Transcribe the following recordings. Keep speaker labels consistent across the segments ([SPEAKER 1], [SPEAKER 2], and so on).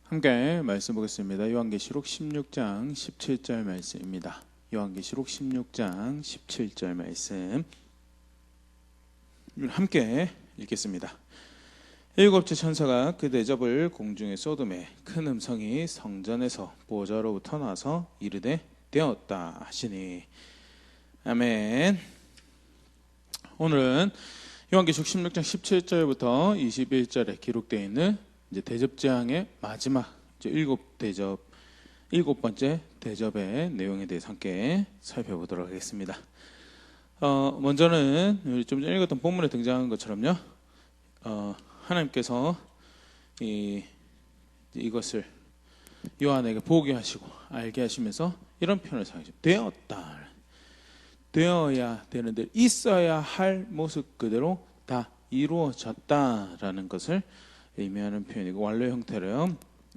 [SPEAKER 1] 함께 말씀 보겠습니다. 요한계시록 16장 17절 말씀입니다. 요한계시록 16장 17절 말씀 함께 읽겠습니다. 일곱째 천사가 그 대접을 공중에 쏟음에 큰 음성이 성전에서 보좌로부터 나서 이르되 되었다 하시니. 아멘. 오늘은 요한계시록 16장 17절부터 21절에 기록되어 있는 이제 대접 재앙의 마지막 일곱 번째 대접의 내용에 대해서 함께 살펴보도록 하겠습니다. 먼저는 좀 전에 읽었던 본문에 등장한 것처럼요, 하나님께서 이것을 요한에게 보게 하시고 알게 하시면서 이런 표현을 사용하죠. 되었다. 되어야 되는데 있어야 할 모습 그대로 다 이루어졌다라는 것을 의미하는 표현이고, 완료 형태로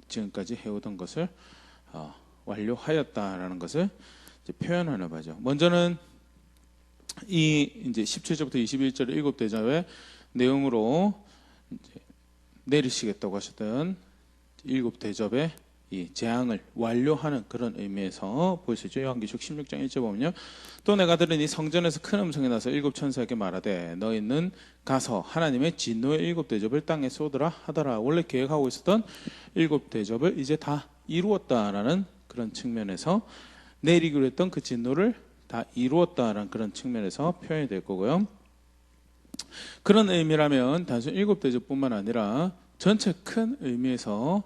[SPEAKER 1] 지금까지 해오던 것을 완료하였다라는 것을 이제 표현하는 바죠. 먼저는 이제 17절부터 21절의 일곱 대접의 내용으로 이제 내리시겠다고 하셨던 일곱 대접의 이 재앙을 완료하는 그런 의미에서 볼 수 있죠. 요한계시록 16장 1절 보면요, 또 내가 들으니 성전에서 큰 음성이 나서 일곱 천사에게 말하되 너희는 가서 하나님의 진노의 일곱 대접을 땅에 쏟으라 하더라. 원래 계획하고 있었던 일곱 대접을 이제 다 이루었다라는 그런 측면에서, 내리기로 했던 그 진노를 다 이루었다라는 그런 측면에서 표현이 될 거고요. 그런 의미라면 단순 일곱 대접뿐만 아니라 전체 큰 의미에서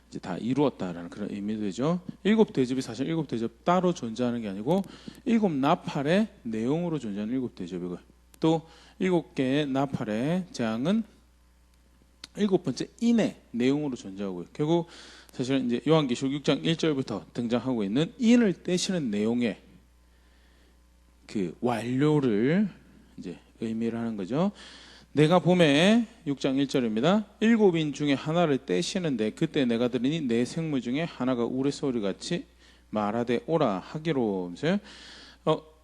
[SPEAKER 1] 이제 다 이루었다라는 그런 의미도 되죠. 일곱 대접이 사실 일곱 대접 따로 존재하는 게 아니고 일곱 나팔의 내용으로 존재하는 일곱 대접이고, 또 일곱 개의 나팔의 재앙은 일곱 번째 인의 내용으로 존재하고요. 결국 사실은 이제 요한계시록 6장 1절부터 등장하고 있는 인을 떼시는 내용의 그 완료를 이제 의미를 하는 거죠. 내가 봄에 6장 1절입니다. 일곱 인 중에 하나를 떼시는데 그때 내가 들으니 내 생물 중에 하나가 우레소리같이 말하되 오라 하기로. 4장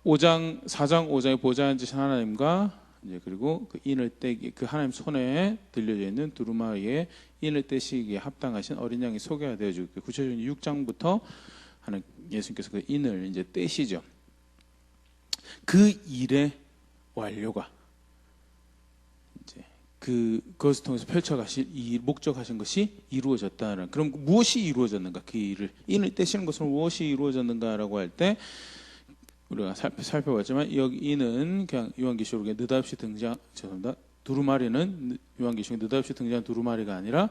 [SPEAKER 1] 5장에 보좌 앉으신 하나님과 이제 그리고 그 인을 떼기, 그 하나님 손에 들려져 있는 두루마리에 인을 떼시기에 합당하신 어린 양이 소개가 되어지고, 구체적인 6장부터 하는 예수님께서 그 인을 이제 떼시죠. 그 일의 완료가 이제 그것을 통해서 펼쳐가실 이 목적하신 것이 이루어졌다는. 그럼 무엇이 이루어졌는가? 그 인을 떼시는 것으로 무엇이 이루어졌는가라고 할 때 우리가 살펴봤지만, 여기 인은 그냥 요한계시록에 느닷없이 두루마리는 요한계시록에 느닷없이 등장한 두루마리가 아니라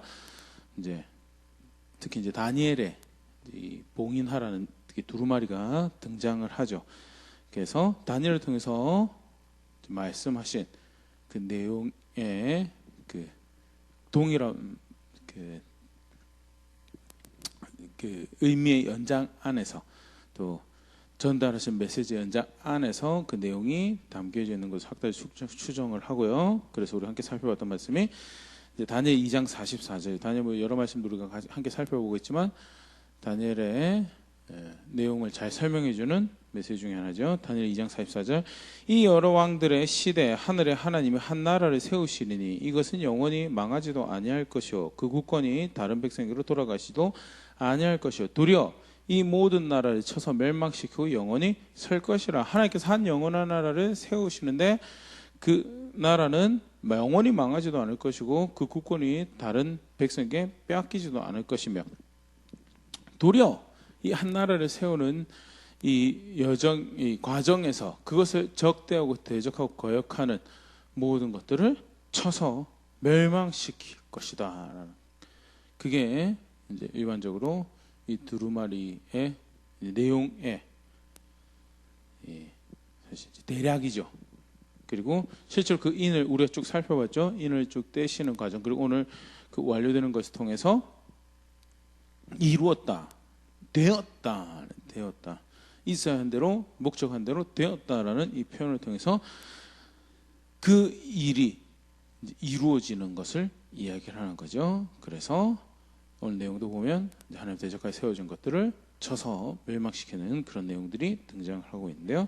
[SPEAKER 1] 이제 특히 이제 다니엘의 이 봉인하라는 두루마리가 등장을 하죠. 그래서 다니엘을 통해서 말씀하신 그 내용의 그 동일한 그 의미의 연장 안에서, 또 전달하신 메시지 연장 안에서 그 내용이 담겨져 있는 것을 확대해 추정을 하고요. 그래서 우리 함께 살펴봤던 말씀이 이제 다니엘 2장 44절, 다니엘 뭐 여러 말씀들 우리가 함께 살펴보고 있지만 다니엘의 내용을 잘 설명해주는 메시지 중에 하나죠. 다니엘 2장 44절, 이 여러 왕들의 시대에 하늘의 하나님이 한 나라를 세우시리니 이것은 영원히 망하지도 아니할 것이요 그 국권이 다른 백성에게로 돌아가시도 아니할 것이요 도리어 이 모든 나라를 쳐서 멸망시키고 영원히 설 것이라. 하나님께서 한 영원한 나라를 세우시는데 그 나라는 영원히 망하지도 않을 것이고 그 국권이 다른 백성에게 빼앗기지도 않을 것이며, 도리어 이 한 나라를 세우는 이 과정에서 그것을 적대하고 대적하고 거역하는 모든 것들을 쳐서 멸망시킬 것이다. 그게 이제 일반적으로 이 두루마리의 내용의 사실 대략이죠. 그리고 실제로 그 인을 우리가 쭉 살펴봤죠. 인을 쭉 떼시는 과정, 그리고 오늘 그 완료되는 것을 통해서 이루었다, 되었다, 있어야 한 대로 목적한 대로 되었다라는 이 표현을 통해서 그 일이 이루어지는 것을 이야기를 하는 거죠. 그래서 오늘 내용도 보면 하나님 대적까지 세워진 것들을 쳐서 멸망시키는 그런 내용들이 등장하고 있는데요.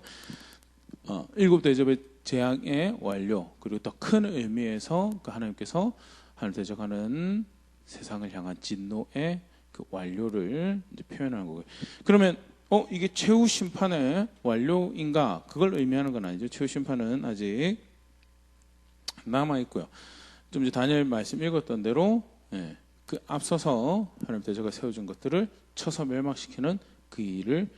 [SPEAKER 1] 일곱 대접의 재앙의 완료, 그리고 더 큰 의미에서 그 하나님께서 하나님 대적하는 세상을 향한 진노의 그 완료를 이제 표현하는 거고요. 그러면 이게 최후 심판의 완료인가? 그걸 의미하는 건 아니죠. 최후 심판은 아직 남아 있고요. 좀 이제 다니엘 말씀 읽었던 대로 그 앞서서 하나님 대저가 세워준 것들을 쳐서 멸망시키는 그 일을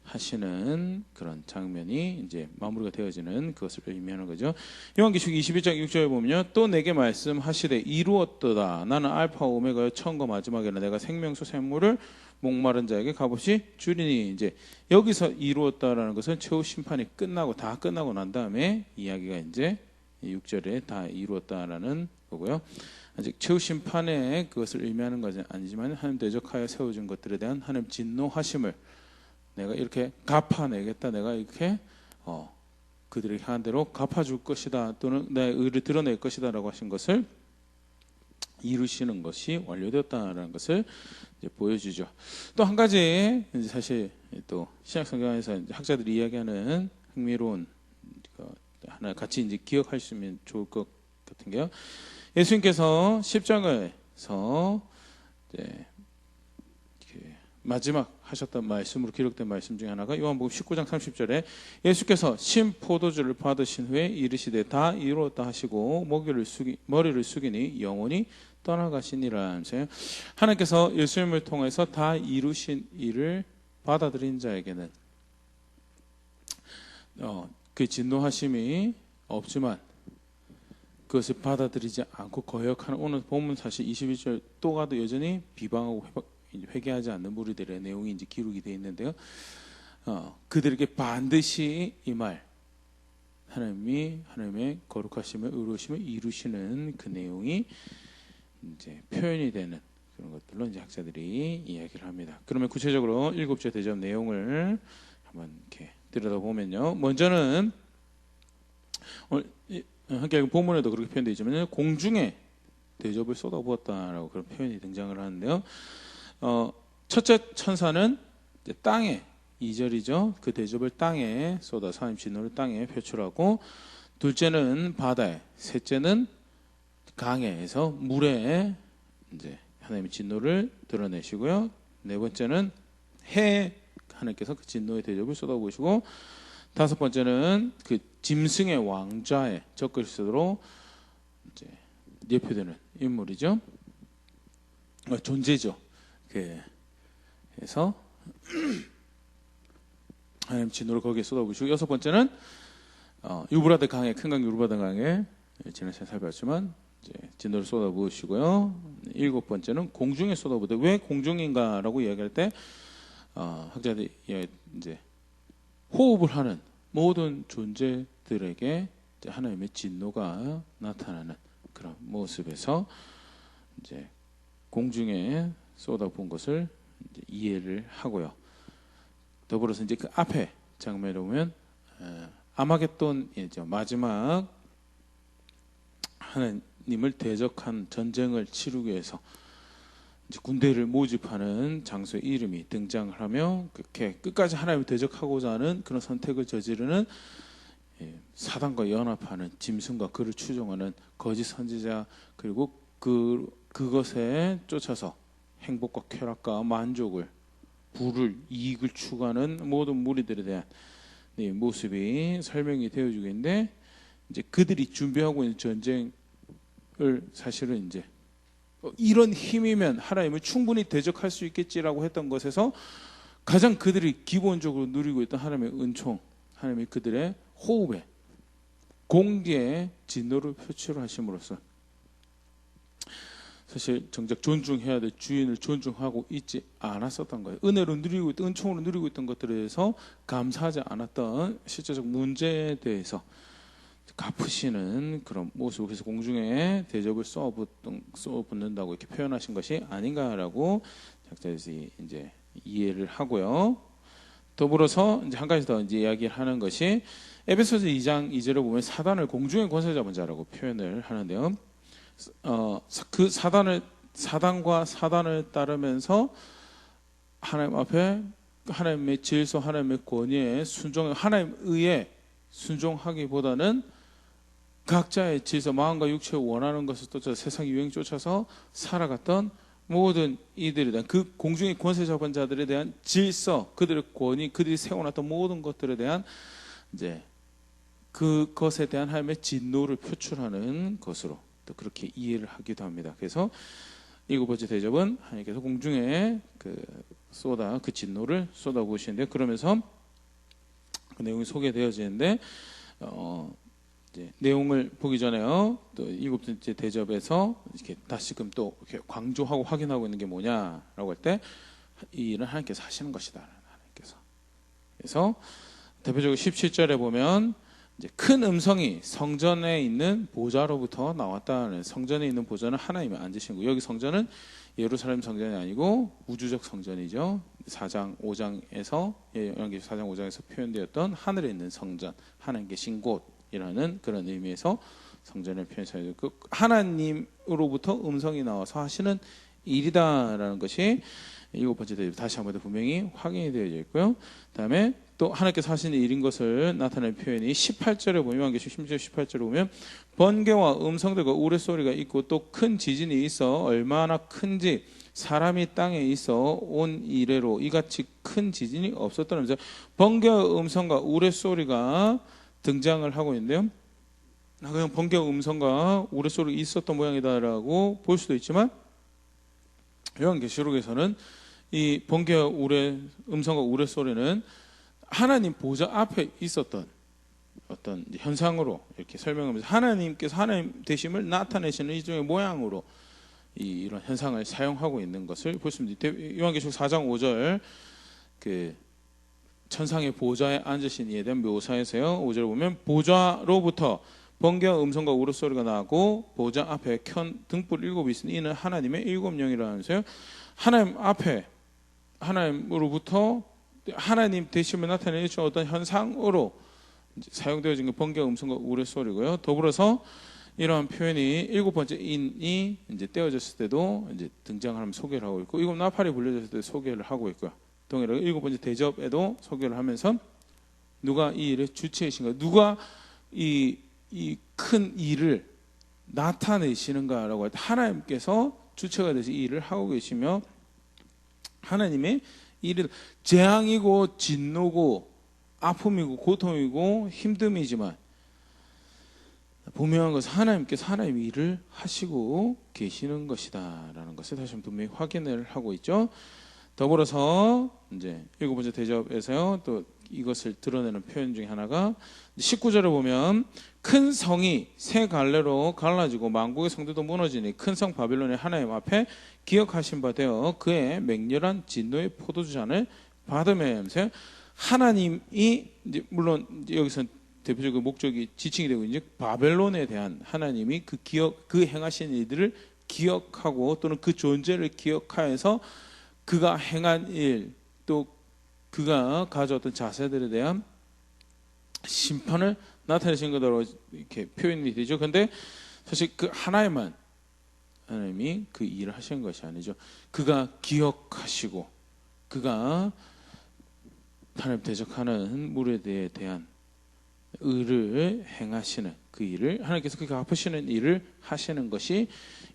[SPEAKER 1] 하시는 그런 장면이 이제 마무리가 되어지는 그것을 의미하는 거죠. 요한계시록 21장 6절에 보면요, 또 내게 말씀하시되 이루었도다. 나는 알파 오메가요 처음과 마지막이라. 내가 생명수 샘물을 목마른 자에게 값없이 주리니. 이제 여기서 이루었다라는 것은 최후 심판이 다 끝나고 난 다음에 이야기가 이제 6절에 다 이루었다라는 거고요. 아직 최후 심판의 그것을 의미하는 것은 아니지만 하나님 대적하여 세워준 것들에 대한 하나님 진노하심을 내가 이렇게 갚아내겠다. 내가 이렇게 그들에게 한 대로 갚아줄 것이다. 또는 내 의를 드러낼 것이다 라고 하신 것을 이루시는 것이 완료되었다는 것을 이제 보여주죠. 또 한 가지 이제 사실 또 신약 성경에서 이제 학자들이 이야기하는 흥미로운 하나 같이 이제 기억할 수 있으면 좋을 것 같은 게요. 예수님께서 십자가에서 이제 마지막 하셨던 말씀으로 기록된 말씀 중에 하나가 요한복음 19장 30절에 예수께서 신 포도주를 받으신 후에 이르시되 다 이루었다 하시고 머리를 숙이니 영원히 떠나가시니라 하면서요. 하나님께서 예수님을 통해서 다 이루신 일을 받아들인 자에게는 그 진노하심이 없지만 그것을 받아들이지 않고 거역하는, 오늘 본문 사실 21절 또 가도 여전히 비방하고 회개하지 않는 무리들의 내용이 이제 기록이 되어 있는데요. 그들에게 반드시 이 말, 하나님의 거룩하심을 의로우심을 이루시는 그 내용이 이제 표현이 되는 그런 것들로 이제 학자들이 이야기를 합니다. 그러면 구체적으로 일곱째 대접 내용을 한번 이렇게 들여다보면요. 먼저는 함께 본문에도 그렇게 표현되어 있지만 공중에 대접을 쏟아부었다라고 그런 표현이 등장을 하는데요. 첫째 천사는 땅에, 2절이죠. 그 대접을 땅에 쏟아서 하나님 진노를 땅에 표출하고, 둘째는 바다에, 셋째는 강에서 물에 이제 하나님의 진노를 드러내시고요. 네 번째는 해에 하나님께서 그 진노의 대접을 쏟아부으시고, 다섯 번째는 그 짐승의 왕좌에 적그리스도로 이제 예표되는 인물이죠. 존재죠. 그래서 하나님 진노를 거기에 쏟아부으시고, 여섯 번째는 유브라데 강에, 큰 강 유브라데 강에 지난 시간에 살펴봤지만 이제 진노를 쏟아부으시고요. 일곱 번째는 공중에 쏟아부으되, 왜 공중인가라고 이야기할 때 학자들이 이제 호흡을 하는 모든 존재들에게 이제 하나님의 진노가 나타나는 그런 모습에서 이제 공중에 쏟아부은 것을 이제 이해를 하고요. 더불어서 이제 그 앞에 장면에 보면 아마겟돈이죠. 마지막 하나님을 대적한 전쟁을 치르기 위해서 이제 군대를 모집하는 장소의 이름이 등장을 하며, 그렇게 끝까지 하나님을 대적하고자 하는 그런 선택을 저지르는 사단과 연합하는 짐승과 그를 추종하는 거짓 선지자, 그리고 그것에 쫓아서 행복과 쾌락과 만족을, 부를, 이익을 추구하는 모든 무리들에 대한 모습이 설명이 되어주고 있는데, 이제 그들이 준비하고 있는 전쟁을 사실은 이제 이런 힘이면 하나님을 충분히 대적할 수 있겠지라고 했던 것에서 가장 그들이 기본적으로 누리고 있던 하나님의 은총, 하나님의 그들의 호흡에, 공기에 진노를 표출하심으로써 사실 정작 존중해야 될 주인을 존중하고 있지 않았었던 거예요. 은혜로 누리고 있던, 은총으로 누리고 있던 것들에 대해서 감사하지 않았던 실제적 문제에 대해서 갚으시는 그런 모습, 그래서 공중에 대접을 쏘붙는다고 이렇게 표현하신 것이 아닌가라고 작자들이 이제 이해를 하고요. 더불어서 이제 한 가지 더 이제 이야기를 하는 것이 에베소서 2장 2절에 보면 사단을 공중의 권세 잡은 자라고 표현을 하는데요. 그 사단과 사단을 따르면서 하나님 앞에 하나님의 질서, 하나님의 권위에 하나님의 의에 순종하기보다는 각자의 질서, 마음과 육체에 원하는 것을 쫓아서 세상 유행 쫓아서 살아갔던 모든 이들에 대한 그 공중의 권세 잡은 자들에 대한 질서, 그들의 권위, 그들이 세워놨던 모든 것들에 대한 이제 그것에 대한 하나님의 진노를 표출하는 것으로 또 그렇게 이해를 하기도 합니다. 그래서 일곱 번째 대접은 하나님께서 공중에 그 진노를 쏟아부으시는데, 그러면서 그 내용이 소개되어지는데 이제 내용을 보기 전에요. 또 일곱 번째 대접에서 이렇게 다시금 또 이렇게 강조하고 확인하고 있는 게 뭐냐라고 할 때 이 일은 하나님께서 하시는 것이다. 하나님께서. 그래서 대표적으로 17절에 보면 이제 큰 음성이 성전에 있는 보좌로부터 나왔다는, 성전에 있는 보좌는 하나님이 앉으신 거. 여기 성전은 예루살렘 성전이 아니고 우주적 성전이죠. 4장 5장에서 요한계시록 4장 5장에서 표현되었던 하늘에 있는 성전, 하나님 계신 곳이라는 그런 의미에서 성전을 표현해서 그 하나님으로부터 음성이 나와서 하시는 일이다라는 것이 일곱 번째 대접 다시 한번 더 분명히 확인이 되어져 있고요. 그다음에 또 하나님께서 하시는 일인 것을 나타내는 표현이 18절에 보면, 요한계시록 18절에 보면 번개와 음성들과 우레소리가 있고 또 큰 지진이 있어 얼마나 큰지 사람이 땅에 있어 온 이래로 이같이 큰 지진이 없었다면서 번개와 음성과 우레소리가 등장을 하고 있는데요. 그냥 번개와 음성과 우레소리가 있었던 모양이다라고 볼 수도 있지만, 요한계시록에서는 이 번개와 음성과 우레소리는 하나님 보좌 앞에 있었던 어떤 현상으로 이렇게 설명하면서 하나님께서 하나님 되심을 나타내시는 일종의 모양으로 이런 현상을 사용하고 있는 것을 볼 수 있습니다. 요한계시록 4장 5절 그 천상의 보좌에 앉으신 이에 대한 묘사에서요, 5절을 보면 보좌로부터 번개와 음성과 우르소리가 나고 보좌 앞에 켠 등불 7이 있으니 이는 하나님의 7영이라면서요. 하나님 앞에 하나님으로부터 하나님 되심을 나타내는 어떤 현상으로 사용되어진 게 번개와 음성과 우레소리고요. 더불어서 이러한 표현이 일곱 번째 인이 이제 떼어졌을 때도 이제 등장하면 소개를 하고 있고, 일곱 나팔이 불려졌을 때 소개를 하고 있고요. 동일하게 일곱 번째 대접에도 소개를 하면서 누가 이 일의 주체이신가, 누가 이 큰 일을 나타내시는가라고 할 때 하나님께서 주체가 돼서 이 일을 하고 계시며, 하나님의 일이 재앙이고 진노고 아픔이고 고통이고 힘듦이지만 분명한 것은 하나님께서 하나님의 일을 하시고 계시는 것이다라는 것을 다시 한번 분명히 확인을 하고 있죠. 더불어서 이제 일곱 번째 대접에서요, 또 이것을 드러내는 표현 중에 하나가 19절에 보면 큰 성이 세 갈래로 갈라지고 만국의 성들도 무너지니 큰 성 바빌론의 하나님 앞에 기억하신 바 되어 그의 맹렬한 진노의 포도주 잔을 받으면서 하나님이 이제 물론 여기서 대표적인 목적이 지칭이 되고 이제 바벨론에 대한 하나님이 그 행하신 일들을 기억하고 또는 그 존재를 기억하여서 그가 행한 일, 또 그가 가져왔던 자세들에 대한 심판을 나타내신 것으로 이렇게 표현이 되죠. 그런데 사실 그 하나님만 하나님이 그 일을 하신 것이 아니죠. 그가 기억하시고 그가 하나님 대적하는 무리에 대한 의를 행하시는 그 일을, 하나님께서 그 갚으시는 일을 하시는 것이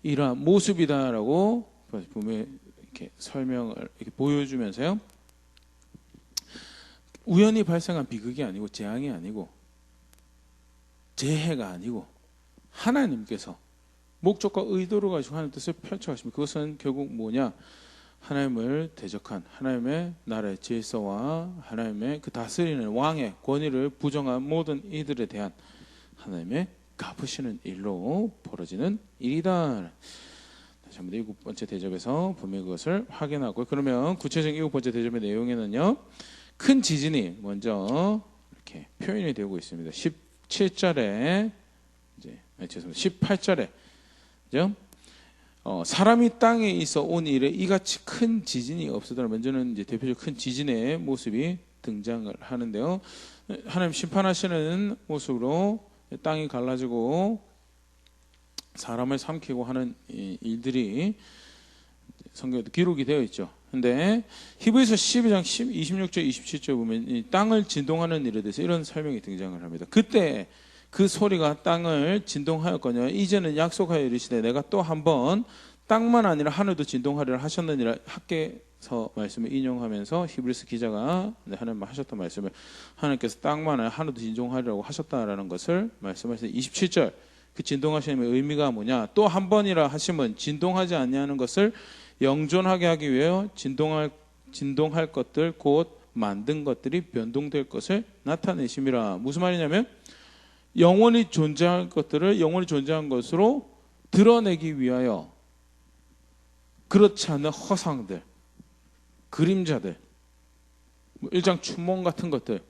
[SPEAKER 1] 이러한 모습이다라고 분명히 이렇게 설명을 이렇게 보여주면서요, 우연히 발생한 비극이 아니고 재앙이 아니고 재해가 아니고 하나님께서 목적과 의도를 가지고 하는 뜻을 펼쳐가십니다. 그것은 결국 뭐냐? 하나님을 대적한 하나님의 나라의 질서와 하나님의 그 다스리는 왕의 권위를 부정한 모든 이들에 대한 하나님의 갚으시는 일로 벌어지는 일이다. 다시 한번 일곱 번째 대접에서 분명히 그것을 확인하고, 그러면 구체적인 일곱 번째 대접의 내용에는요, 큰 지진이 먼저 이렇게 표현이 되고 있습니다. 17절에 죄송합니다. 18절에 그죠? 사람이 땅에 있어 온 일에 이같이 큰 지진이 없었더라. 먼저는 이제 대표적 큰 지진의 모습이 등장을 하는데요. 하나님 심판하시는 모습으로 땅이 갈라지고 사람을 삼키고 하는 일들이 성경에 기록이 되어 있죠. 근데 히브리서 12장 26절 27절 보면 이 땅을 진동하는 일에 대해서 이런 설명이 등장을 합니다. 그때 그 소리가 땅을 진동하였거니와 이제는 약속하여 이르시되 내가 또 한 번 땅만 아니라 하늘도 진동하리라 하셨느니라. 학개서 말씀을 인용하면서 히브리서 기자가 하나님 하셨던 말씀을 하나님께서 땅만 아니라 하늘도 진동하리라고 하셨다라는 것을 말씀하셨어요. 27절 그 진동하시는 의미가 뭐냐? 또 한 번이라 하시면 진동하지 아니하는 것을 영존하게 하기 위하여 진동할 것들 곧 만든 것들이 변동될 것을 나타내심이라. 무슨 말이냐면 영원히 존재할 것들을 영원히 존재한 것으로 드러내기 위하여 그렇지 않은 허상들, 그림자들, 일장 춘몽 같은 것들,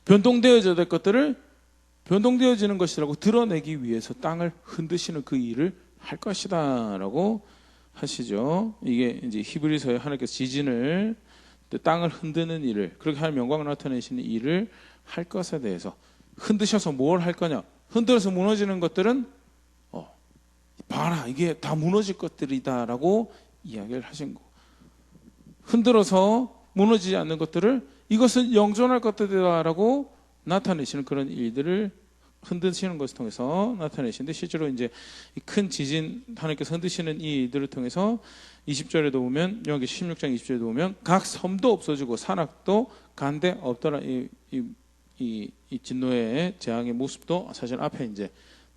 [SPEAKER 1] 변동되어져야 될 것들을 변동되어지는 것이라고 드러내기 위해서 땅을 흔드시는 그 일을 할 것이다라고 하시죠. 이게 이제 히브리서에 하나님께서 지진을 땅을 흔드는 일을 그렇게 하나님 영광을 나타내시는 일을 할 것에 대해서 흔드셔서 뭘 할 거냐? 흔들어서 무너지는 것들은 봐라 이게 다 무너질 것들이다라고 이야기를 하신 거. 흔들어서 무너지지 않는 것들을 이것은 영존할 것들이다라고 나타내시는 그런 일들을 흔드시는 것을 통해서 나타내시는데 실제로 이제 큰 지진 하나님께서 흔드시는 이 일들을 통해서 20절에도 보면 여기 16장 20절에도 보면 각 섬도 없어지고 산악도 간데 없더라. 이 진노의 재앙의 모습도 사실 앞에 이제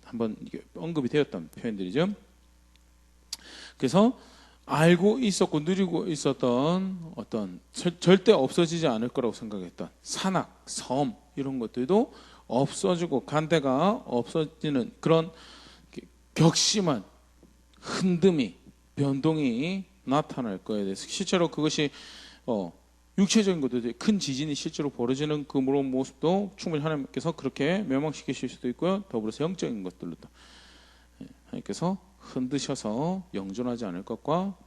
[SPEAKER 1] 한번 언급이 되었던 표현들이죠. 그래서 알고 있었고 누리고 있었던 어떤 절대 없어지지 않을 거라고 생각했던 산악, 섬 이런 것들도 없어지고 간대가 없어지는 그런 격심한 흔듦이 변동이 나타날 거에 대해서 실제로 그것이 육체적인 것도 큰 지진이 실제로 벌어지는 그 모습도 충분히 하나님께서 그렇게 멸망시키실 수도 있고요. 더불어서 영적인 것들로도 하나님께서 흔드셔서 영존하지 않을 것과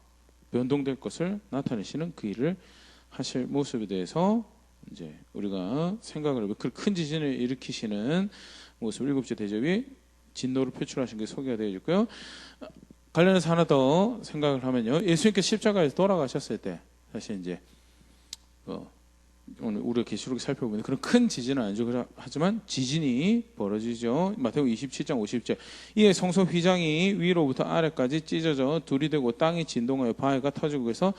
[SPEAKER 1] 변동될 것을 나타내시는 그 일을 하실 모습에 대해서 이제 우리가 생각을 해보면 그 큰 지진을 일으키시는 모습 일곱째 대접이 진노를 표출하신 게 소개가 되어 있고요. 관련해서 하나 더 생각을 하면요. 예수님께서 십자가에서 돌아가셨을 때 사실 이제 오늘 우리가 계시록을 살펴보면 그런 큰 지진은 아니죠. 하지만 지진이 벌어지죠. 마태복음 27장 50절 이에 성소 휘장이 위로부터 아래까지 찢어져 둘이 되고 땅이 진동하여 바위가 터지고 해서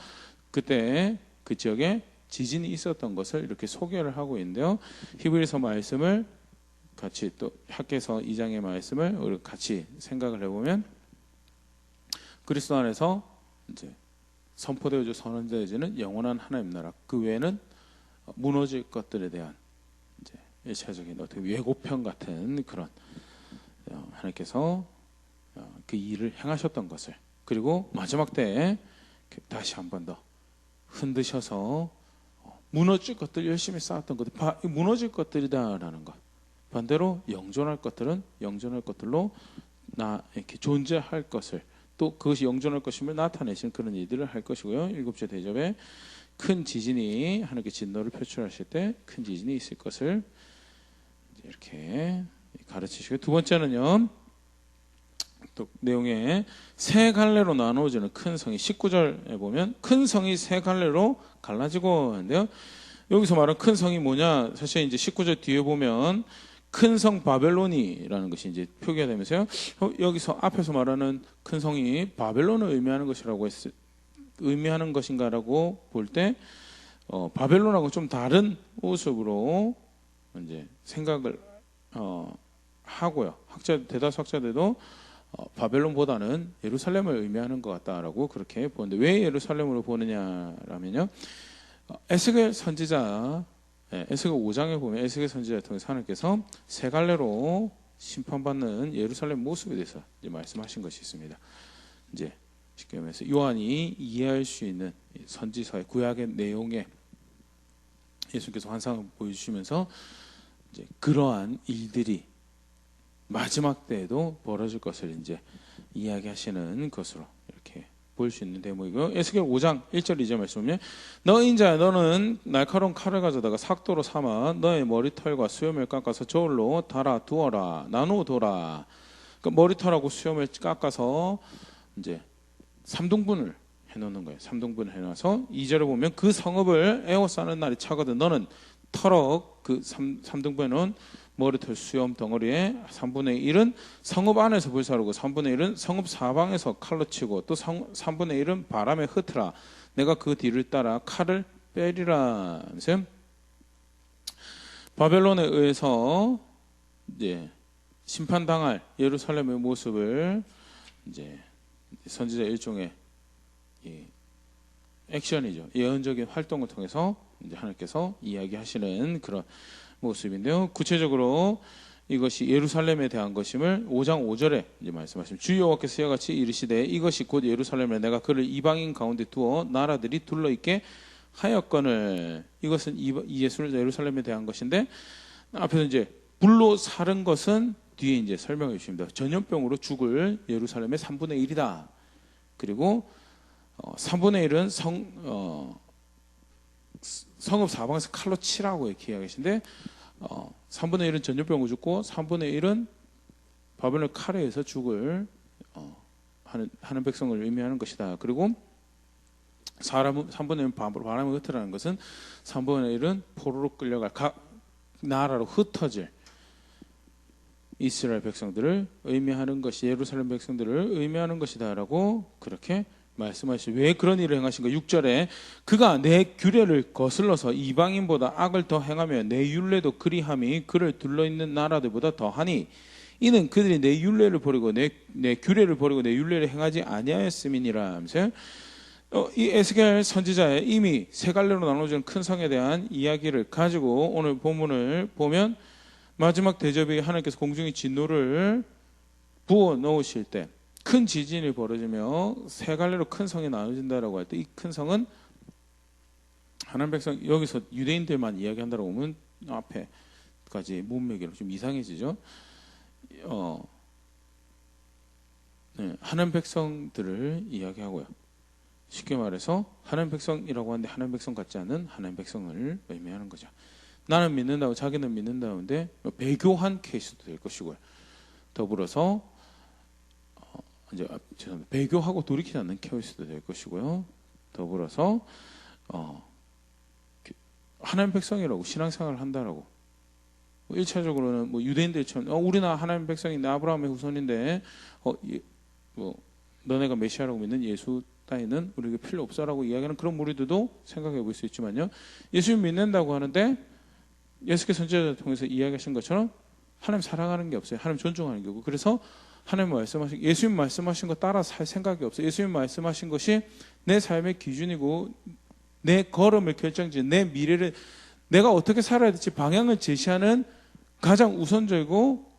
[SPEAKER 1] 그때 그 지역에 지진이 있었던 것을 이렇게 소개를 하고 있는데요. 히브리서 말씀을 같이 또 학개서 2장의 말씀을 우리 같이 생각을 해보면 그리스도 안에서 이제 선포되어져 선언되어지는 영원한 하나님 나라 그 외에는 무너질 것들에 대한 이제 일차적인 어떤 예고편 같은 그런 하나님께서 그 일을 행하셨던 것을 그리고 마지막 때에 다시 한 번 더 흔드셔서 무너질 것들 열심히 쌓았던 것들 무너질 것들이다라는 것 반대로 영존할 것들은 영존할 것들로 이렇게 존재할 것을 또 그것이 영존할 것임을 나타내신 그런 일들을 할 것이고요. 일곱째 대접에 큰 지진이 하나님께 진노를 표출하실 때 큰 지진이 있을 것을 이렇게 가르치시고 두 번째는요. 또 내용에 세 갈래로 나누어지는 큰 성이 19절에 보면 큰 성이 세 갈래로 갈라지고 하는데요. 여기서 말하는 큰 성이 뭐냐? 사실 이제 19절 뒤에 보면 큰 성 바벨론이라는 것이 이제 표기가 되면서요. 여기서 앞에서 말하는 큰 성이 바벨론을 의미하는 것인가라고 볼 때 바벨론하고 좀 다른 모습으로 이제 생각을 하고요. 대다수 학자들도 바벨론보다는 예루살렘을 의미하는 것 같다라고 그렇게 보는데 왜 예루살렘으로 보느냐라면요. 에스겔 선지자 에스겔 5장에 보면 에스겔 선지자를 통해서 하나님께서 세 갈래로 심판받는 예루살렘 모습에 대해서 이제 말씀하신 것이 있습니다. 이제 쉽게 말해서 요한이 이해할 수 있는 선지서의 구약의 내용에 예수님께서 환상을 보여주시면서 이제 그러한 일들이 마지막 때에도 벌어질 것을 이제 이야기하시는 것으로 이렇게 볼 수 있는 대목이고요. 에스겔 5장 1절 2절 말씀에 너 인자야 너는 날카로운 칼을 가져다가 삭도로 삼아 너의 머리털과 수염을 깎아서 저울로 달아 두어라 나누어둬라. 그러니까 머리털하고 수염을 깎아서 이제 3등분을 해놓는 거예요. 3등분 해놔서 2절에 보면 그 성읍을 에워싸는 날이 차거든 너는 털어 그 3등분 해놓은 머리털 수염 덩어리의 3분의 1은 성읍 안에서 불사르고 3분의 1은 성읍 사방에서 칼로 치고 또 3분의 1은 바람에 흩으라. 내가 그 뒤를 따라 칼을 빼리라. 바벨론에 의해서 이제 심판당할 예루살렘의 모습을 이제 선지자 일종의 액션이죠. 예언적인 활동을 통해서 이제 하나님께서 이야기하시는 그런 모습인데요. 구체적으로 이것이 예루살렘에 대한 것임을 5장 5절에 이제 말씀하십니다. 주 여호와께서 이와 같이 이르시되 이것이 곧 예루살렘에 내가 그를 이방인 가운데 두어 나라들이 둘러 있게 하였거늘. 이것은 예루살렘에 대한 것인데 앞에서 이제 불로 사른 것은 뒤에 이제 설명해 주십니다. 전염병으로 죽을 예루살렘의 3분의 1이다. 그리고 3분의 1은 성읍 사방에서 칼로 치라고 이렇게 이야기하시는데 3분의 1은 전염병으로 죽고 3분의 1은 바벨론 칼에 의해서 죽을 하는 백성을 의미하는 것이다. 그리고 3분의 1은 바람에 흩으라는 것은 3분의 1은 포로로 끌려갈 나라로 흩어질 이스라엘 백성들을 의미하는 것이 예루살렘 백성들을 의미하는 것이다라고 그렇게 말씀하시죠. 왜 그런 일을 행하신가? 6절에 그가 내 규례를 거슬러서 이방인보다 악을 더 행하며 내 율례도 그리함이 그를 둘러있는 나라들보다 더하니 이는 그들이 내 율례를 버리고 내 규례를 버리고 내 율례를 행하지 아니하였음이니라 하면서 이 에스겔 선지자의 이미 세 갈래로 나눠진 큰 성에 대한 이야기를 가지고 오늘 본문을 보면 마지막 대접이 하나님께서 공중의 진노를 부어 넣으실 때 큰 지진이 벌어지며 세 갈래로 큰 성이 나눠진다라고 할 때 이 큰 성은 하나님 백성 여기서 유대인들만 이야기한다라고 하면 앞에까지 문맥이 좀 이상해지죠. 하나님 백성들을 이야기하고요. 쉽게 말해서 하나님 백성이라고 하는데 하나님 백성 같지 않은 하나님 백성을 의미하는 거죠. 나는 믿는다고 자기는 믿는다는데 배교한 케이스도 될 것이고요. 더불어서 이제 죄송합니다. 배교하고 돌이키지 않는 케이스도 될 것이고요. 더불어서 하나님 백성이라고 신앙생활을 한다라고 1차적으로는 뭐 유대인들처럼 우리는 하나님 백성인데 아브라함의 후손인데 너네가 메시아라고 믿는 예수 따위는 우리에게 필요 없어라고 이야기하는 그런 무리들도 생각해 볼 수 있지만요. 예수님 믿는다고 하는데 예수께서 선지자를 통해서 이야기하신 것처럼 하나님 사랑하는 게 없어요. 하나님 존중하는 게 없고 그래서 하나님 말씀하신 예수님 말씀하신 거 따라 살 생각이 없어요. 예수님 말씀하신 것이 내 삶의 기준이고 내 걸음을 결정짓는 내 미래를 내가 어떻게 살아야 될지 방향을 제시하는 가장 우선적이고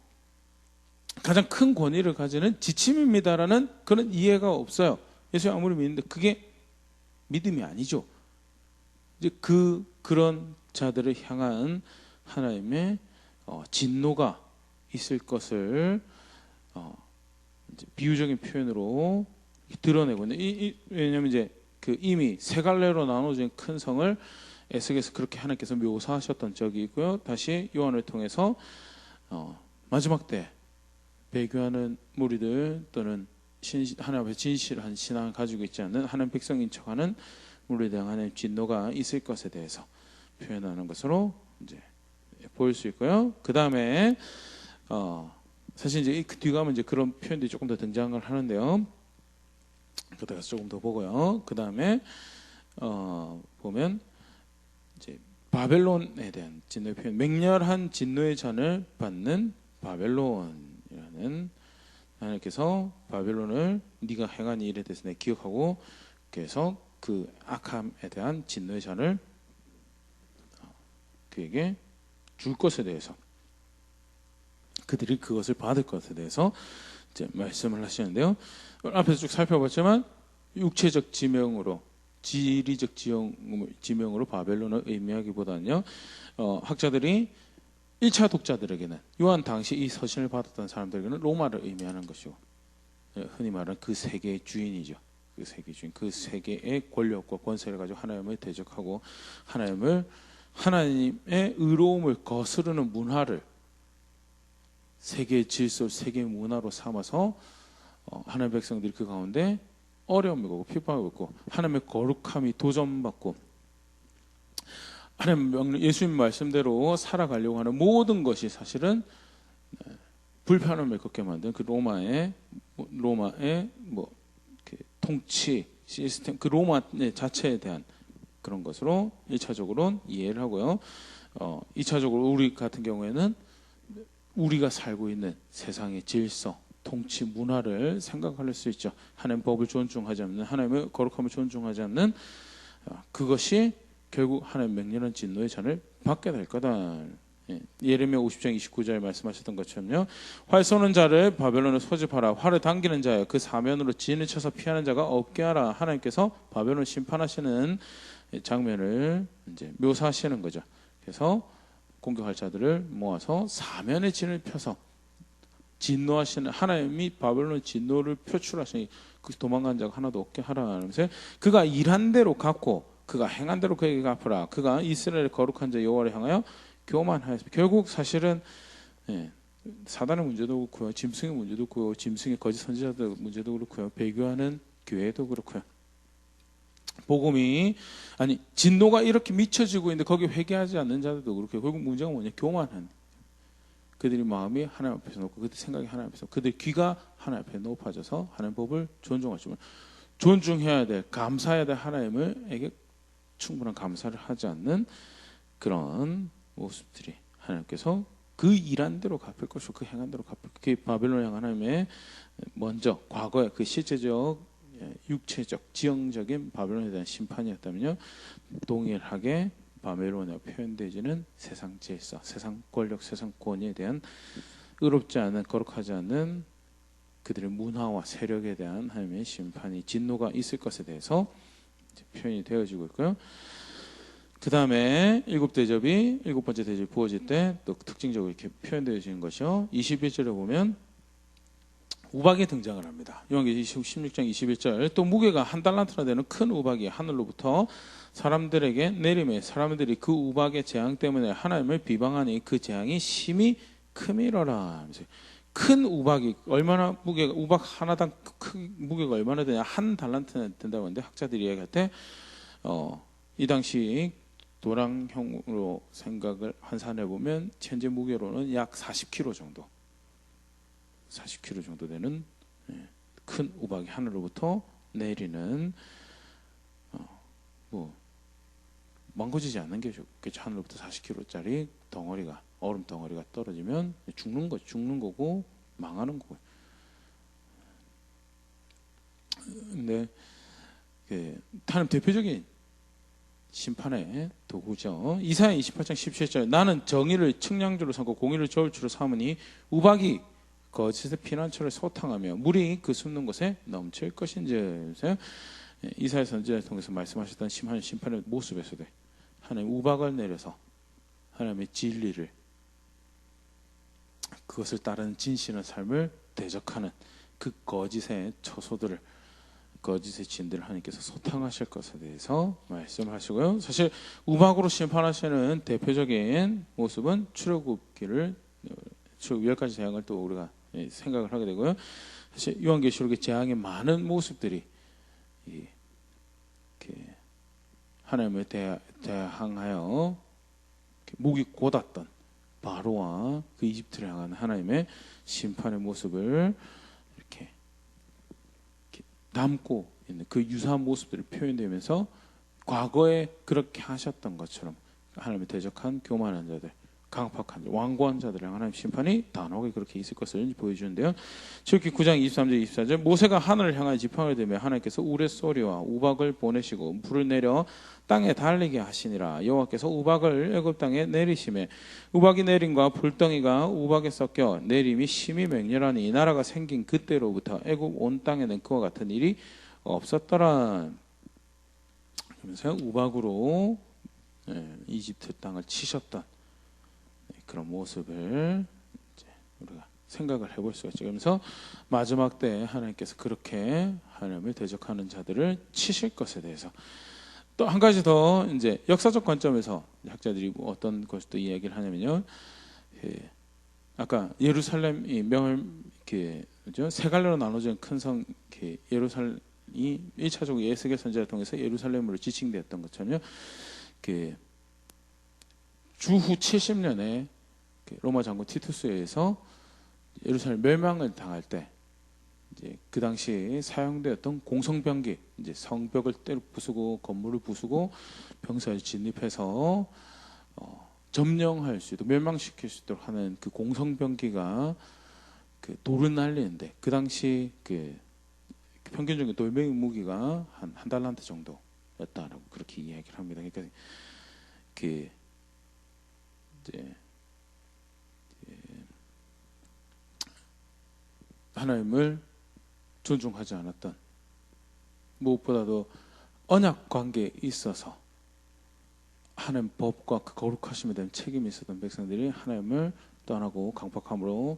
[SPEAKER 1] 가장 큰 권위를 가지는 지침입니다라는 그런 이해가 없어요. 예수님 아무리 믿는데 그게 믿음이 아니죠. 이제 그런 자들을 향한 하나님의 진노가 있을 것을 이제 비유적인 표현으로 드러내고 있는 왜냐하면 이제 그 이미 세 갈래로 나눠진 큰 성을 에스겔에서 그렇게 하나님께서 묘사하셨던 적이 있고요. 다시 요한을 통해서 마지막 때 배교하는 무리들 또는 하나님 앞에 진실한 신앙을 가지고 있지 않는 하나님 백성인 척하는 무리에 하나님 진노가 있을 것에 대해서 표현하는 것으로 이제 보일 수 있고요. 그 다음에 사실 이제 그 뒤 가면 이제 그런 표현들이 조금 더 등장을 하는데요. 그때가 조금 더 보고요. 그 다음에 보면 이제 바벨론에 대한 진노의 표현, 맹렬한 진노의 잔을 받는 바벨론이라는 하나님께서 바벨론을 네가 행한 일에 대해서 내 기억하고 그래서 그 악함에 대한 진노의 잔을 그에게 줄 것에 대해서 그들이 그것을 받을 것에 대해서 이제 말씀을 하시는데요. 앞에서 쭉 살펴봤지만 육체적 지명으로 지리적 지명으로 바벨론을 의미하기보다는요. 학자들이 1차 독자들에게는 요한 당시 이 서신을 받았던 사람들에게는 로마를 의미하는 것이고 흔히 말하는 그 세계의 주인이죠. 그 세계 주인, 그 세계의 권력과 권세를 가지고 하나님을 대적하고 하나님의 의로움을 거스르는 문화를 세계의 질서, 세계의 문화로 삼아서 하나님의 백성들이 그 가운데 어려움을 겪고 핍박을 겪고 하나님의 거룩함이 도전받고 하나님 명령, 예수님 말씀대로 살아가려고 하는 모든 것이 사실은 불편함을 겪게 만든 그 로마의 뭐 통치 시스템, 그 로마 자체에 대한 그런 것으로 1차적으로는 이해를 하고요. 2차적으로 우리 같은 경우에는 우리가 살고 있는 세상의 질서, 통치, 문화를 생각할 수 있죠. 하나님 법을 존중하지 않는, 하나님의 거룩함을 존중하지 않는 그것이 결국 하나님 명령한 진노의 잔을 받게 될 거다. 예레미야 50장 29절 말씀하셨던 것처럼요. 활 쏘는 자를 바벨론에 소집하라. 활을 당기는 자여 그 사면으로 진을 쳐서 피하는 자가 없게 하라. 하나님께서 바벨론 심판하시는 장면을 이제 묘사하시는 거죠. 그래서 공격할 자들을 모아서 사면의 진을 펴서 진노하시는, 하나님이 바벨론 진노를 표출하시니 그 도망간 자가 하나도 없게 하라. 하면서 그가 일한 대로 갚고 그가 행한 대로 그에게 갚으라. 그가 이스라엘의 거룩한 자 여호와를 향하여 교만하였습니다. 결국 사실은 사단의 문제도 그렇고요, 짐승의 문제도 그렇고요, 짐승의 거짓 선지자들 문제도 그렇고요, 배교하는 교회도 그렇고요. 복음이 진노가 이렇게 미쳐지고 있는데 거기에 회개하지 않는 자들도 그렇고요. 결국 문제가 뭐냐? 교만한 그들이 마음이 하나님 앞에서 높고 그들 생각이 하나님 앞에서, 그들 귀가 하나님 앞에 높아져서 하나님 법을 존중하지만 존중해야 될, 감사해야 될 하나님에게 충분한 감사를 하지 않는 그런 모습들이 하나님께서 그 일한 대로 갚을 것이고 그 행한 대로 갚을, 그게 바벨론 향한 하나님의 먼저 과거의 그 실제적 육체적 지형적인 바벨론에 대한 심판이었다면요, 동일하게 바벨론에 표현되지는 세상 질서, 세상 권력, 세상 권위에 대한 의롭지 않은, 거룩하지 않은 그들의 문화와 세력에 대한 하나님의 심판이, 진노가 있을 것에 대해서 표현이 되어지고 있고요. 그 다음에 일곱 번째 대접이 부어질 때 또 특징적으로 이렇게 표현되어지는 것이요. 21절에 보면 우박이 등장을 합니다. 요한계시록 16장 21절, 또 무게가 한 달란트나 되는 큰 우박이 하늘로부터 사람들에게 내림에 사람들이 그 우박의 재앙 때문에 하나님을 비방하니 그 재앙이 심히 크미러라. 큰 우박이 얼마나 무게가, 우박 하나당 무게가 얼마나 되냐, 한 달란트나 된다고 하는데 학자들이 이야기할 때 이 당시 도랑형으로 생각을 환산해 보면 현재 무게로는 약 40kg 정도 되는 큰 우박이 하늘로부터 내리는, 뭐 망고지지 않는 게 좋겠죠. 하늘로부터 40kg짜리 덩어리가, 얼음 덩어리가 떨어지면 죽는 거고 망하는 거고요. 근데 하나님 대표적인 심판의 도구죠. 이사야 28장 17절, 나는 정의를 측량주로 삼고 공의를 저울추로 삼으니 우박이 거짓의 피난처를 소탕하며 물이 그 숨는 곳에 넘칠 것인지. 이사야 선지자를 통해서 말씀하셨던 심판의 모습에서도 하나님 우박을 내려서 하나님의 진리를, 그것을 따르는 진실한 삶을 대적하는 그 거짓의 처소들을, 거짓의 진들을 하나님께서 소탕하실 것에 대해서 말씀하시고요. 사실 우박으로 심판하시는 대표적인 모습은 출애굽기를, 출애굽 10가지 재앙을 또 우리가 생각을 하게 되고요. 사실 요한계시록의 재앙의 많은 모습들이 하나님을 대항하여 목이 곧았던 바로와 그 이집트를 향한 하나님의 심판의 모습을 이렇게 담고 있는 그 유사한 모습들이 표현되면서 과거에 그렇게 하셨던 것처럼 하나님의 대적한 교만한 자들, 강팍한 자, 완고한 자들을 하나님 심판이 단호하게 그렇게 있을 것을 보여주는데요. 출애굽기 9장 23절 24절, 모세가 하늘을 향하여 지팡이를 들며 하나님께서 우레소리와 우박을 보내시고 불을 내려 땅에 달리게 하시니라. 여호와께서 우박을 애굽 땅에 내리심에 우박이 내림과 불덩이가 우박에 섞여 내림이 심히 맹렬하니 이 나라가 생긴 그때로부터 애굽 온 땅에는 그와 같은 일이 없었더라. 그러면서 우박으로 이집트 땅을 치셨던 그런 모습을 이제 우리가 생각을 해볼 수가 있죠. 그러면서 마지막 때 하나님께서 그렇게 하나님을 대적하는 자들을 치실 것에 대해서 또 한 가지 더 이제 역사적 관점에서 학자들이 어떤 것을 또 이야기를 하냐면요. 아까 예루살렘이 세 갈래로 나눠진 큰 성 예루살렘이 1차적으로 예수의 선지자를 통해서 예루살렘으로 지칭되었던 것처럼요. 주후 70년에 로마 장군 티투스에 의해서 예루살렘 멸망을 당할 때 이제 그 당시 사용되었던 공성병기, 이제 성벽을 때려 부수고 건물을 부수고 병사를 진입해서 점령할 수 있도록 멸망시킬 수 있도록 하는 그 공성병기가 그 돌을 날리는데 그 당시 그 평균적인 돌멩이 무기가 한 달란트 정도였다라고 그렇게 이야기를 합니다. 그러니까 그 이제 하나님을 존중하지 않았던, 무엇보다도 언약 관계에 있어서 하나님 법과 그 거룩하심에 대한 책임이 있었던 백성들이 하나님을 떠나고 강팍함으로,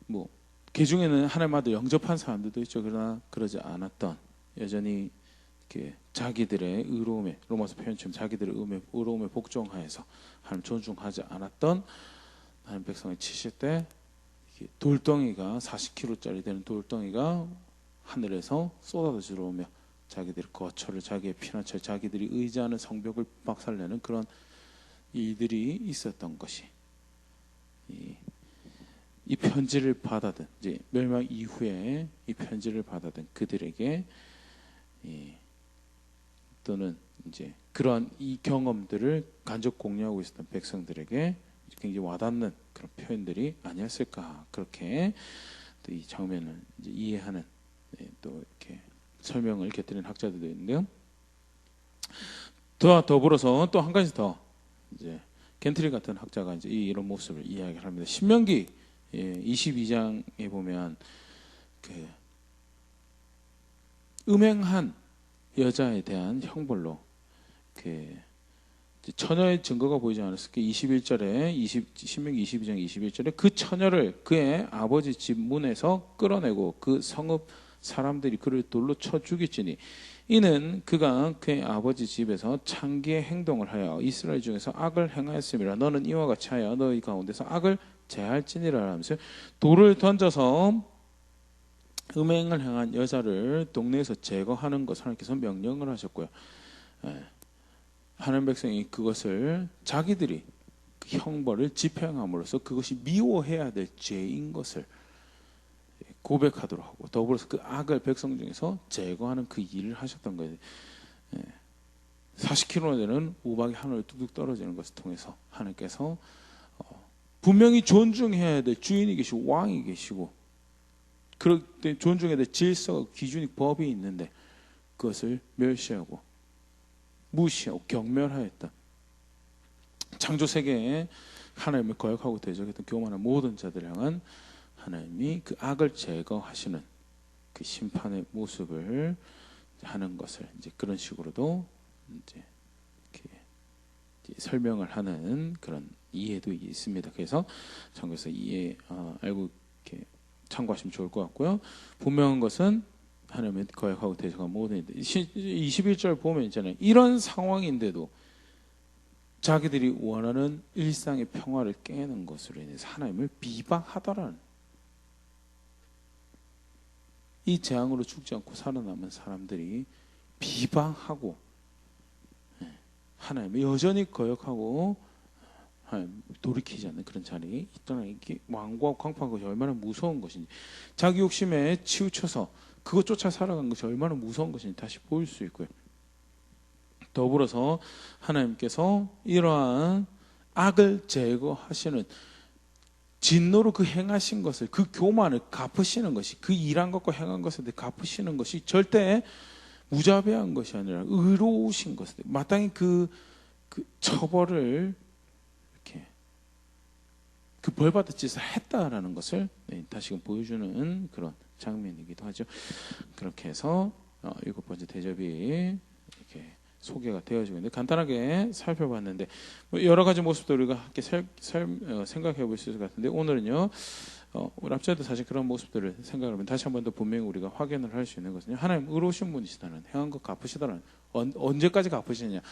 [SPEAKER 1] 뭐 그중에는 하나님 아들 영접한 사람들도 있죠. 그러나 그러지 않았던, 여전히 이렇게 자기들의 의로움에, 로마서 표현처럼 자기들의 의로움에 복종하여서 하나님 존중하지 않았던 하나님 백성을 치실 때 돌덩이가 40kg짜리 되는 돌덩이가 하늘에서 쏟아져 들어오며 자기들의 거처를, 자기의 피난처를, 자기들이 의지하는 성벽을 박살내는 그런 일들이 있었던 것이, 이 편지를 받아든, 이제 멸망 이후에 이 편지를 받아든 그들에게, 또는 이제 그러한 이 경험들을 간접 공유하고 있었던 백성들에게 굉장히 와닿는 그런 표현들이 아니었을까, 그렇게 또 이 장면을 이제 이해하는, 또 이렇게 설명을 곁들이는 학자들도 있는데요. 더불어서 또 한 가지 더, 이제 겐트리 같은 학자가 이제 이런 모습을 이야기를 합니다. 신명기 22장에 보면 그 음행한 여자에 대한 형벌로 그 처녀의 증거가 보이지 않았을까. 21절에 신명기 22장 21절에 그 처녀를 그의 아버지 집 문에서 끌어내고 그 성읍 사람들이 그를 돌로 쳐 죽일지니 이는 그가 그의 아버지 집에서 창기의 행동을 하여 이스라엘 중에서 악을 행하였음이라. 너는 이와 같이 하여 너희 가운데서 악을 제할지니라 하면서 돌을 던져서 음행을 행한 여자를 동네에서 제거하는 것을 하나님께서 명령을 하셨고요. 하나님 백성이 그것을 자기들이 그 형벌을 집행함으로써 그것이 미워해야 될 죄인 것을 고백하도록 하고, 더불어서 그 악을 백성 중에서 제거하는 그 일을 하셨던 거예요. 40kg나 되는 우박이 하늘에 뚝뚝 떨어지는 것을 통해서 하나님께서 분명히 존중해야 될 주인이 계시고 왕이 계시고, 그럴 때 존중해야 될 질서가, 기준이, 법이 있는데 그것을 멸시하고 무시하고 경멸하였다. 창조 세계에 하나님을 거역하고 대적했던 교만한 모든 자들을 향한 하나님이 그 악을 제거하시는 그 심판의 모습을 하는 것을 이제 그런 식으로도 이제 이렇게 설명을 하는 그런 이해도 있습니다. 그래서 참고해서 알고 이렇게 참고하시면 좋을 것 같고요. 분명한 것은 하나님을 거역하고 대적한 모든 이들. 21절 보면 있잖아요. 이런 상황인데도 자기들이 원하는 일상의 평화를 깨는 것으로 인해서 하나님을 비방하더라는, 이 재앙으로 죽지 않고 살아남은 사람들이 비방하고 하나님을 여전히 거역하고 돌이키지 않는 그런 자리에 있다는, 이게 왕과 광파한 것이 얼마나 무서운 것인지, 자기 욕심에 치우쳐서 그것 쫓아 살아간 것이 얼마나 무서운 것인지 다시 보일 수 있고요. 더불어서 하나님께서 이러한 악을 제거하시는, 진노로 그 행하신 것을, 그 교만을 갚으시는 것이, 그 일한 것과 행한 것에 대해 갚으시는 것이 절대 무자비한 것이 아니라 의로우신 것에 대해 마땅히 그 처벌을 이렇게 그 벌받을 짓을 했다라는 것을 다시금 보여주는 그런 장면이기도 하죠. 그렇게 해서 7번째 대접이 이렇게 소개가 되어지고 있는데, 간단하게 살펴봤는데 여러 가지 모습도 우리가 함께 생각해 볼 수 있을 것 같은데, 오늘은요 우리 앞전에도 사실 그런 모습들을 생각하면 다시 한 번 더 분명히 우리가 확인을 할 수 있는 것은요, 하나님 의로우신 분이시다는, 행한 것 갚으시다는, 언제까지 갚으시느냐,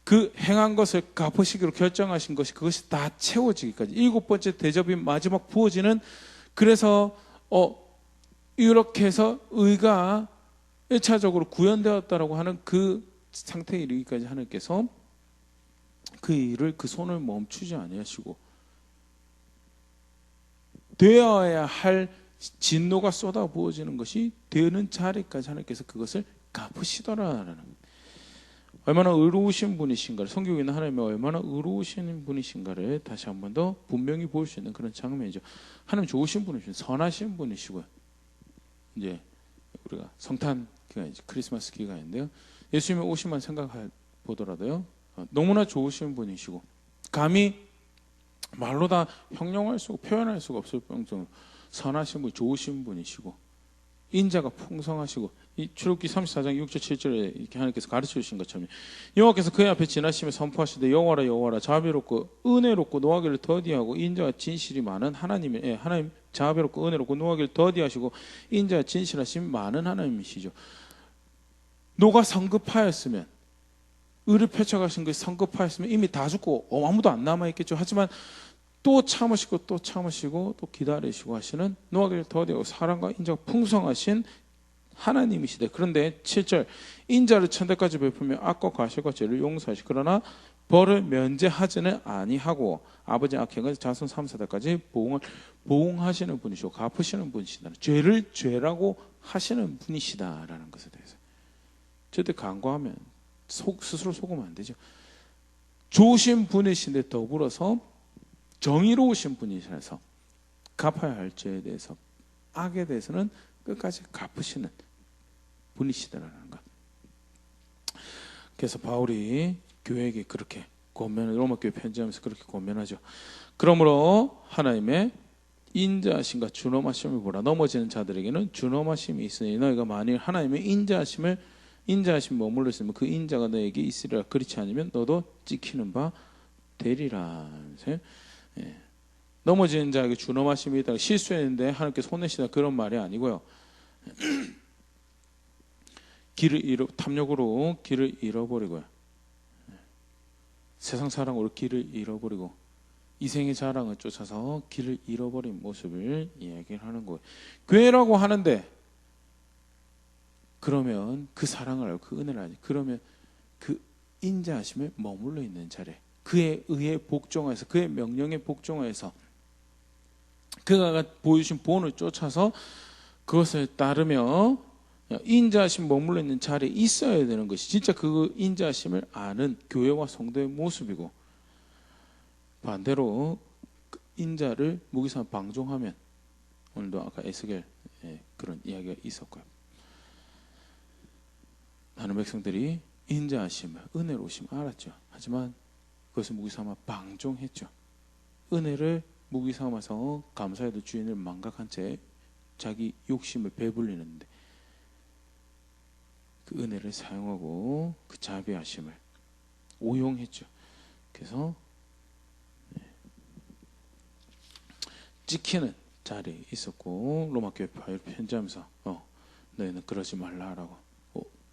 [SPEAKER 1] 그 행한 것을 갚으시기로 결정하신 것이, 그것이 다 채워지기까지 7번째 대접이 마지막 부어지는, 그래서 이렇게 해서 의가 1차적으로 구현되었다라고 하는 그 상태에 이르기까지 하나님께서 그 일을 그 손을 멈추지 아니하시고 되어야 할 진노가 쏟아 부어지는 것이 되는 자리까지 하나님께서 그것을 갚으시더라라는 거예요. 얼마나 의로우신 분이신가를, 성경에 있는 하나님이 얼마나 의로우신 분이신가를 다시 한 번 더 분명히 볼 수 있는 그런 장면이죠. 하나님 좋으신 분이시고 선하신 분이시고요. 이제 우리가 성탄 기간이죠. 크리스마스 기간인데요. 예수님의 오심만 생각해 보더라도요. 너무나 좋으신 분이시고 감히 말로 다 형용할 수가 표현할 수가 없을 정도로 선하신 분, 좋으신 분이시고 인자가 풍성하시고 이 출애굽기 34장 6절 7절에 이렇게 하나님께서 가르쳐 주신 것처럼 여호와께서 그의 앞에 지나시며 선포하시되 여호와라 여호와라 자비롭고 은혜롭고 노하기를 더디하고 인자와 진실이 많은 하나님이 하나님 자비롭고 은혜롭고 노하기를 더디하시고 인자와 진실하신 많은 하나님이시죠. 노가 성급하였으면 의를 펼쳐가신 것이 성급하였으면 이미 다 죽고 아무도 안 남아있겠죠. 하지만 또 참으시고 또 참으시고 또 기다리시고 하시는 노하기를 더디하고 사랑과 인자가 풍성하신 하나님이시다. 그런데 7절 인자를 천대까지 베풀며 악과 과실과 죄를 용서하시 그러나 벌을 면제하지는 아니하고 아버지 악행을 자손 3세대까지 보응하시는 분이시고 갚으시는 분이시다. 죄를 죄라고 하시는 분이시다라는 것에 대해서 절대 간과하면 스스로 속으면 안 되죠. 좋으신 분이신데 더불어서 정의로우신 분이셔서 갚아야 할 죄에 대해서 악에 대해서는 끝까지 갚으시는 분이시다라는 것. 그래서 바울이 교회에게 그렇게 로마 교회 편지하면서 그렇게 권면하죠. 그러므로 하나님의 인자하심과 준엄하심을 보라. 넘어지는 자들에게는 준엄하심이 있으니 너희가 만일 하나님의 인자하심 머물러 있으면 그 인자가 너에게 있으리라. 그렇지 않으면 너도 찍히는 바 되리라. 예. 넘어지는 자에게 준엄하심이 있다. 실수했는데 하나님께서 혼내시다 그런 말이 아니고요. 탐욕으로 길을 잃어버리고요. 세상 사랑으로 길을 잃어버리고 이생의 자랑을 쫓아서 길을 잃어버린 모습을 이야기를 하는 거예요. 교회라고 하는데 그러면 그 사랑을 알고 그 은혜를 알고 그러면 그 인자하심에 머물러 있는 자리에 그의 의에 복종해서 그의 명령에 복종해서 그가 보여주신 본을 쫓아서 그것을 따르며 인자하심 머물러 있는 자리에 있어야 되는 것이 진짜 그 인자하심을 아는 교회와 성도의 모습이고 반대로 인자를 무기삼아 방종하면 오늘도 아까 에스겔 그런 이야기가 있었고요. 많은 백성들이 인자하심을 은혜로우심을 알았죠. 하지만 그것을 무기삼아 방종했죠. 은혜를 무기삼아서 감사해도 주인을 망각한 채 자기 욕심을 배불리는데 그 은혜를 사용하고 그 자비하심을 오용했죠. 그래서 찍히는 자리에 있었고 로마 교회 편지하면서 너희는 그러지 말라라고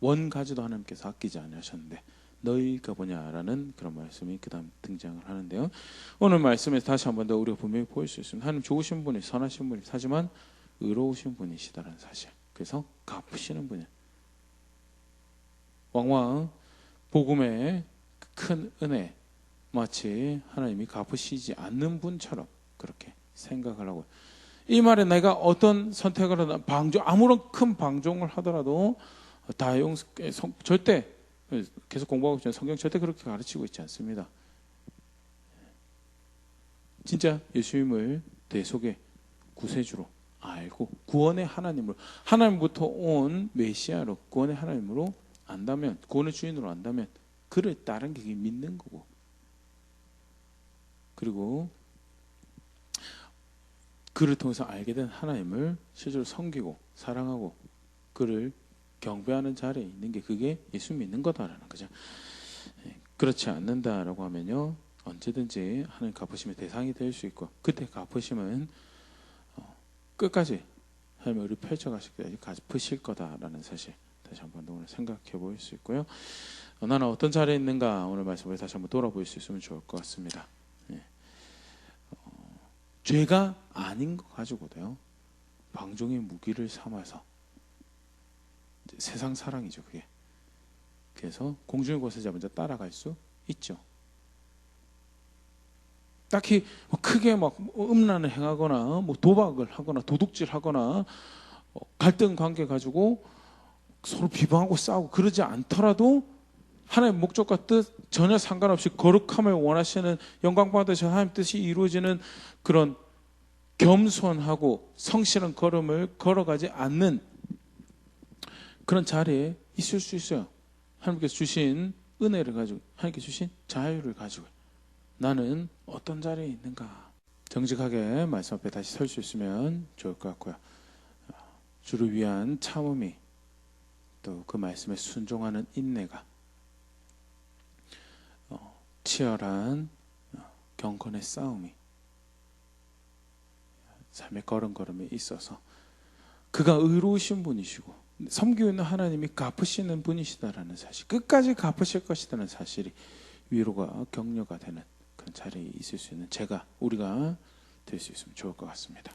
[SPEAKER 1] 원 가지도 하나님께서 아끼지 않으셨는데 너희가 뭐냐라는 그런 말씀이 그 다음 등장을 하는데요. 오늘 말씀에서 다시 한 번 더 우리가 분명히 보일 수 있습니다. 하나님 좋으신 분이 선하신 분이 하지만 의로우신 분이시다라는 사실. 그래서 갚으시는 분이에요. 왕왕 복음의 큰 은혜 마치 하나님이 갚으시지 않는 분처럼 그렇게 생각을 하고 이 말에 내가 어떤 선택을 하든 아무런 큰 방종을 하더라도 절대 계속 공부하고 있지만 성경 절대 그렇게 가르치고 있지 않습니다. 진짜 예수님을 내 속에 구세주로 알고 구원의 하나님으로 하나님부터 온 메시아로 구원의 하나님으로 안다면 구원의 주인으로 안다면 그를 따른 게 믿는 거고 그리고 그를 통해서 알게 된 하나님을 실제로 섬기고 사랑하고 그를 경배하는 자리에 있는 게 그게 예수 믿는 거다라는 거죠. 그렇지 않는다라고 하면요 언제든지 하나님 갚으심의 대상이 될 수 있고 그때 갚으심은 끝까지 하나님의 의를 펼쳐가실 때까지 갚으실 거다라는 사실 다시 한번 오늘 생각해 볼 수 있고요. 나는 어떤 자리에 있는가 오늘 말씀을 다시 한번 돌아볼 수 있으면 좋을 것 같습니다. 죄가 아닌 거 가지고도요 방종의 무기를 삼아서 세상 사랑이죠 그게. 그래서 공중의 곳에 먼저 따라갈 수 있죠. 딱히 뭐 크게 막 음란을 행하거나 뭐 도박을 하거나 도둑질하거나 갈등 관계 가지고 서로 비방하고 싸우고 그러지 않더라도 하나님의 목적과 뜻 전혀 상관없이 거룩함을 원하시는 영광 받으셔 하나님 뜻이 이루어지는 그런 겸손하고 성실한 걸음을 걸어가지 않는 그런 자리에 있을 수 있어요. 하나님께서 주신 은혜를 가지고 하나님께서 주신 자유를 가지고 나는 어떤 자리에 있는가 정직하게 말씀 앞에 다시 설 수 있으면 좋을 것 같고요. 주를 위한 참음이 또 그 말씀에 순종하는 인내가 치열한 경건의 싸움이 삶의 걸음걸음에 있어서 그가 의로우신 분이시고 섬기고 있는 하나님이 갚으시는 분이시다라는 사실, 끝까지 갚으실 것이라는 사실이 위로가 격려가 되는 그런 자리에 있을 수 있는 우리가 될 수 있으면 좋을 것 같습니다.